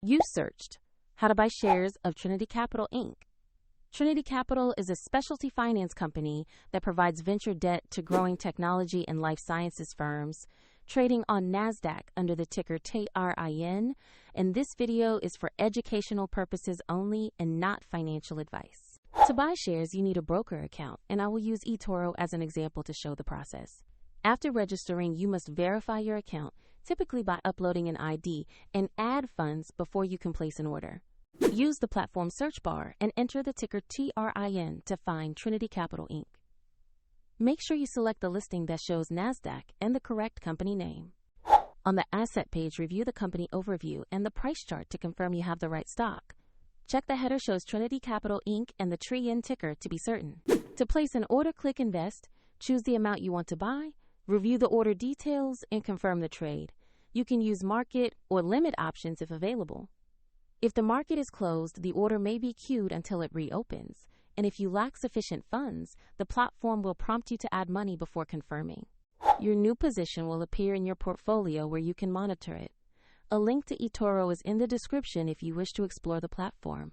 You searched how to buy shares of Trinity Capital Inc. Trinity Capital is a specialty finance company that provides venture debt to growing technology and life sciences firms, trading on NASDAQ under the ticker TRIN, and this video is for educational purposes only and not financial advice. To buy shares, you need a broker account, and I will use eToro as an example to show the process. After registering, you must verify your account, typically by uploading an ID, and add funds before you can place an order. Use the platform search bar and enter the ticker TRIN to find Trinity Capital Inc. Make sure you select the listing that shows NASDAQ and the correct company name. On the asset page, review the company overview and the price chart to confirm you have the right stock. Check the header shows Trinity Capital Inc. and the TRIN ticker to be certain. To place an order, click Invest, choose the amount you want to buy, review the order details, and confirm the trade. You can use market or limit options if available. If the market is closed, the order may be queued until it reopens, and if you lack sufficient funds, the platform will prompt you to add money before confirming. Your new position will appear in your portfolio where you can monitor it. A link to eToro is in the description if you wish to explore the platform.